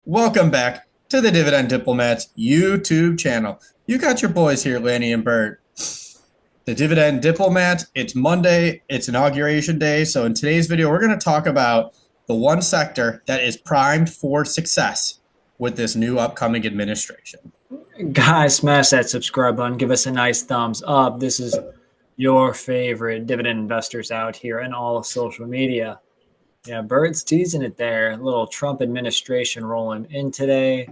Welcome back to the Dividend Diplomats YouTube channel. You got your boys here, Lanny and Bert. The Dividend Diplomat, it's Monday, it's Inauguration Day. So in today's video, we're going to talk about the one sector that is primed for success with this new upcoming administration. Guys, smash that subscribe button. Give us a nice thumbs up. This is your favorite dividend investors out here in all of social media. Yeah, Bird's teasing it there. A little Trump administration rolling in today.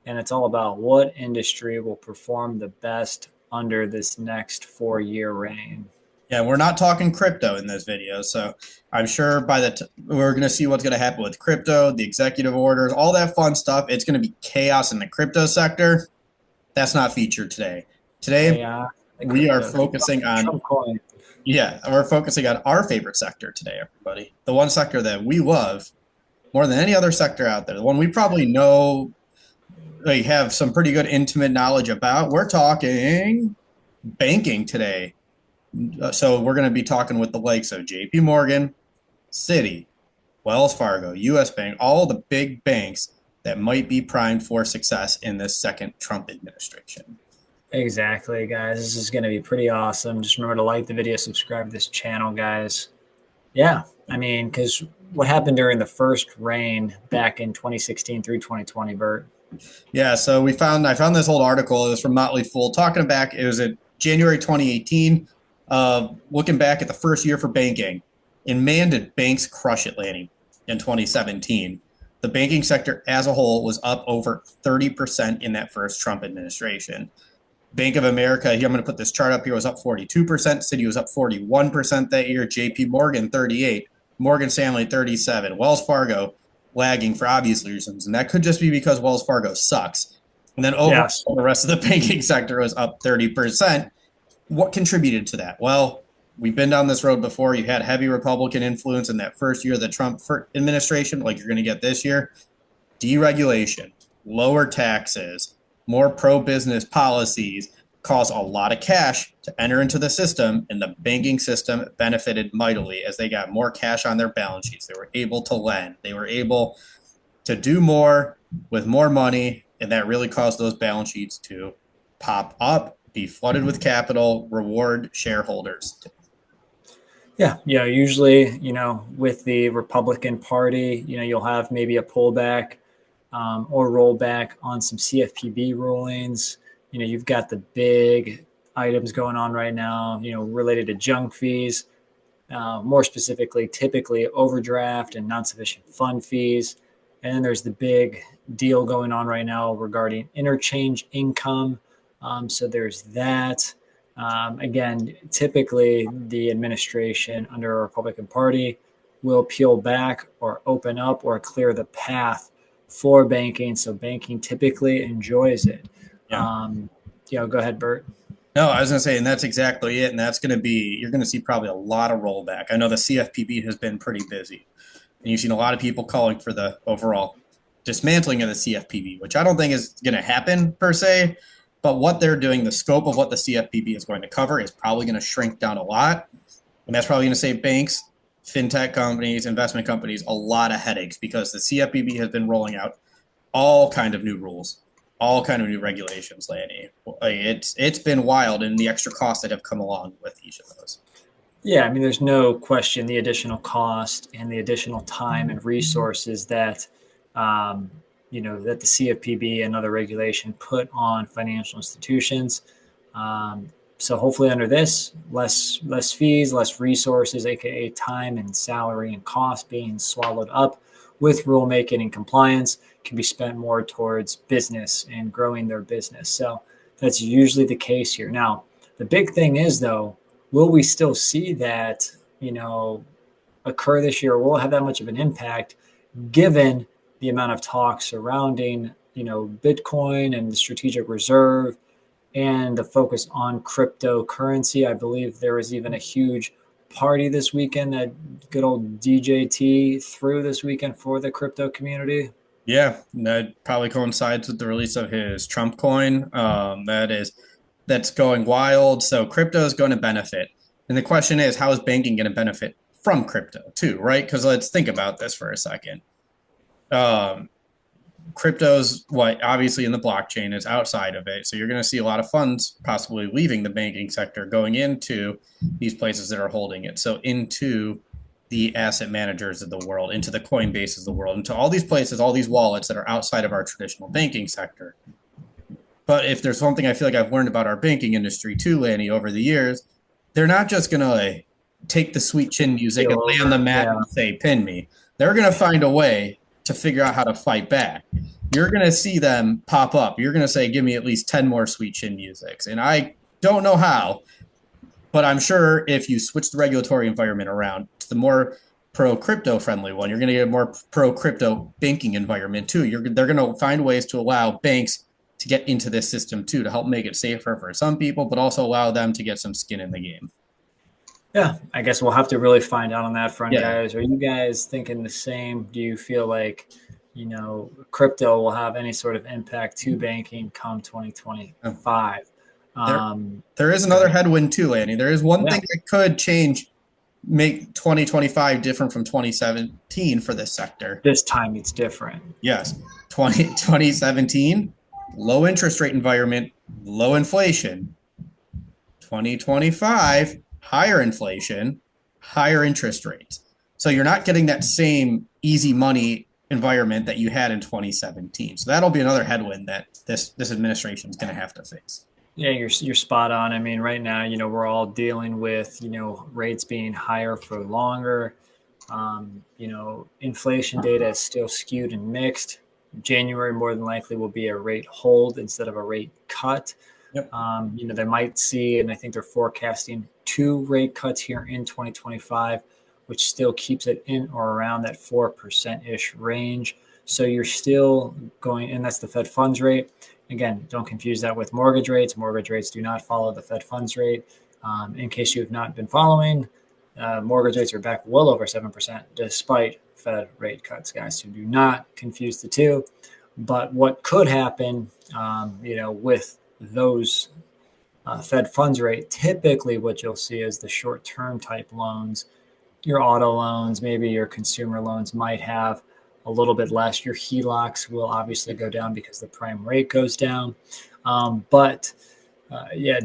And it's all about what industry will perform the best under this next 4-year reign. Yeah, we're not talking crypto in this video, so I'm sure we're going to see what's going to happen with crypto, the executive orders, all that fun stuff. It's going to be chaos in the crypto sector. That's not featured today. Today, we are focusing on we're focusing on our favorite sector today, everybody. The one sector that we love more than any other sector out there. The one we probably know, like, have some pretty good intimate knowledge about. We're talking banking today. So we're going to be talking with the likes of JP Morgan, Citi, Wells Fargo, US Bank, all the big banks that might be primed for success in this second Trump administration. Exactly, guys. This is going to be pretty awesome. Just remember to like the video, subscribe to this channel, guys. Yeah, I mean, because what happened during the first reign back in 2016 through 2020, Bert? Yeah, so I found this old article. It was from Motley Fool talking back. It was in January 2018. Looking back at the first year for banking, and man, did banks crush it, Lanny, in 2017. The banking sector as a whole was up over 30% in that first Trump administration. Bank of America, here I'm going to put this chart up here, was up 42%. Citi was up 41% that year. JP Morgan, 38. Morgan Stanley, 37. Wells Fargo, lagging for obvious reasons. And that could just be because Wells Fargo sucks. And then overall, the rest of the banking sector was up 30%. What contributed to that? Well, we've been down this road before. You had heavy Republican influence in that first year of the Trump administration, like you're going to get this year. Deregulation, lower taxes, more pro-business policies cause a lot of cash to enter into the system, and the banking system benefited mightily as they got more cash on their balance sheets. They were able to lend. They were able to do more with more money, and that really caused those balance sheets to pop up, be flooded with capital, reward shareholders. Yeah, usually, with the Republican Party, you'll have maybe a pullback or rollback on some CFPB rulings. You've got the big items going on right now, related to junk fees, more specifically, typically overdraft and non-sufficient fund fees. And then there's the big deal going on right now regarding interchange income. So there's that. Again, typically the administration under a Republican Party will peel back or open up or clear the path for banking. So banking typically enjoys it. Go ahead, Bert. No, I was going to say, and that's exactly it. And that's going to be, you're going to see probably a lot of rollback. I know the CFPB has been pretty busy. And you've seen a lot of people calling for the overall dismantling of the CFPB, which I don't think is going to happen per se. But what they're doing, the scope of what the CFPB is going to cover is probably going to shrink down a lot. And that's probably going to save banks, fintech companies, investment companies a lot of headaches, because the CFPB has been rolling out all kind of new rules, all kind of new regulations, Lanny. It's been wild, and the extra costs that have come along with each of those. Yeah, I mean, there's no question the additional cost and the additional time and resources that that the CFPB and other regulation put on financial institutions. So hopefully under this, less fees, less resources, aka time and salary and cost being swallowed up with rulemaking and compliance, can be spent more towards business and growing their business. So that's usually the case here. Now, the big thing is, though, will we still see that, occur this year? Will it have that much of an impact given the amount of talk surrounding, Bitcoin and the strategic reserve and the focus on cryptocurrency? I believe there was even a huge party this weekend that good old DJT threw this weekend for the crypto community. Yeah, that probably coincides with the release of his Trump coin. That's going wild. So crypto is going to benefit. And the question is, how is banking going to benefit from crypto too, right? Because let's think about this for a second. crypto's what obviously in the blockchain is outside of it. So you're going to see a lot of funds possibly leaving the banking sector, going into these places that are holding it. So into the asset managers of the world, into the Coinbases of the world, into all these places, all these wallets that are outside of our traditional banking sector. But if there's something I feel like I've learned about our banking industry too, Lanny, over the years, they're not just going to like take the sweet chin music and lay on the mat and say, pin me. They're going to find a way to figure out how to fight back. You're going to see them pop up. You're going to say, give me at least 10 more sweet chin musics. And I don't know how, but I'm sure if you switch the regulatory environment around to the more pro crypto friendly one, you're going to get a more pro crypto banking environment too. They're going to find ways to allow banks to get into this system too, to help make it safer for some people, but also allow them to get some skin in the game. Yeah, I guess we'll have to really find out on that front, Yeah. guys. Are you guys thinking the same? Do you feel like, crypto will have any sort of impact to banking come 2025? There is another headwind too, Lanny. There is one thing that could change, make 2025 different from 2017 for this sector. This time it's different. Yes. 2017, low interest rate environment, low inflation. 2025, higher inflation, higher interest rates. So you're not getting that same easy money environment that you had in 2017. So that'll be another headwind that this administration is going to have to face. Yeah, you're spot on. I mean, right now, we're all dealing with, rates being higher for longer. Inflation data is still skewed and mixed. January more than likely will be a rate hold instead of a rate cut. Yep. They might see, and I think they're forecasting 2 rate cuts here in 2025, which still keeps it in or around that 4%-ish range. So you're still going, and that's the Fed funds rate. Again, don't confuse that with mortgage rates. Mortgage rates do not follow the Fed funds rate. In case you have not been following, mortgage rates are back well over 7% despite Fed rate cuts, guys. So do not confuse the two. But what could happen, with those Fed funds rate, typically what you'll see is the short-term type loans, your auto loans, maybe your consumer loans might have a little bit less. Your HELOCs will obviously go down because the prime rate goes down. But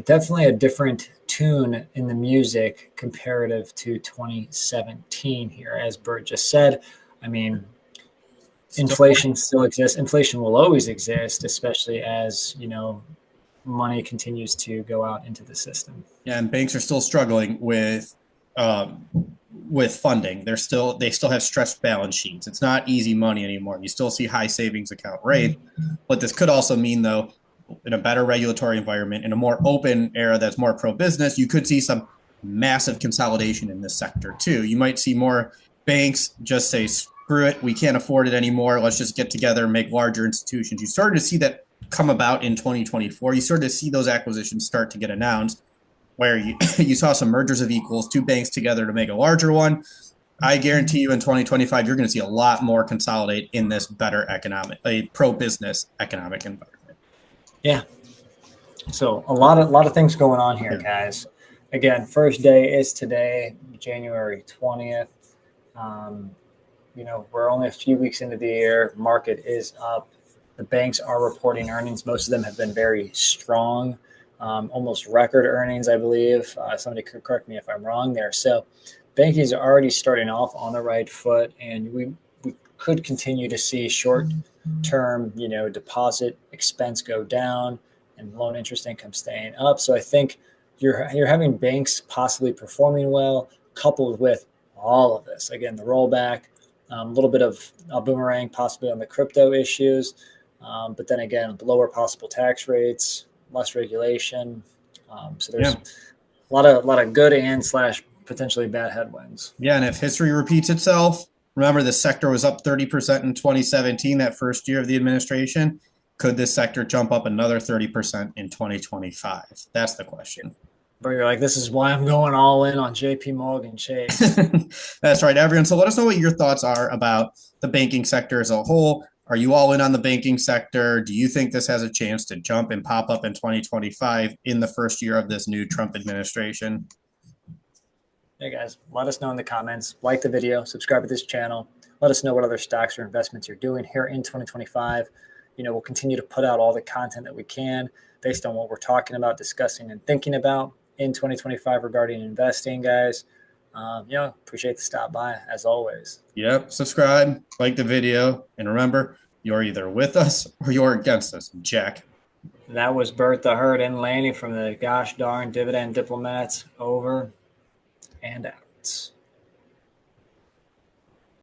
definitely a different tune in the music comparative to 2017 here. As Bert just said, I mean, inflation still exists. Inflation will always exist, especially as, money continues to go out into the system. Yeah, and banks are still struggling with funding. They still have stressed balance sheets. It's not easy money anymore. You still see high savings account rate, but this could also mean, though, in a better regulatory environment, in a more open era that's more pro-business, you could see some massive consolidation in this sector too. You might see more banks just say, screw it, we can't afford it anymore. Let's just get together and make larger institutions. You started to see that come about in 2024. You started to see those acquisitions start to get announced, where you saw some mergers of equals, 2 banks together to make a larger one. I guarantee you in 2025, you're going to see a lot more consolidate in this better a pro-business economic environment. Yeah. So a lot of things going on here, guys. Again, first day is today, January 20th. We're only a few weeks into the year. Market is up. The banks are reporting earnings. Most of them have been very strong, almost record earnings, I believe. Somebody could correct me if I'm wrong there. So banking is already starting off on the right foot, and we could continue to see short-term, deposit expense go down and loan interest income staying up. So I think you're having banks possibly performing well, coupled with all of this. Again, the rollback, a little bit of a boomerang possibly on the crypto issues. But then again, lower possible tax rates, less regulation. So there's a lot of good and / potentially bad headwinds. Yeah, and if history repeats itself, remember the sector was up 30% in 2017, that first year of the administration. Could this sector jump up another 30% in 2025? That's the question. But you're like, this is why I'm going all in on JP Morgan Chase. That's right, everyone. So let us know what your thoughts are about the banking sector as a whole. Are you all in on the banking sector? Do you think this has a chance to jump and pop up in 2025 in the first year of this new Trump administration? Hey guys, let us know in the comments. Like the video, subscribe to this channel. let us know what other stocks or investments you're doing here in 2025. We'll continue to put out all the content that we can based on what we're talking about, discussing, and thinking about in 2025 regarding investing, guys. Appreciate the stop by as always. Yep. Subscribe, like the video, and remember, you're either with us or you're against us, Jack. That was Bert the Herd and Lanny from the gosh darn Dividend Diplomats. Over and out.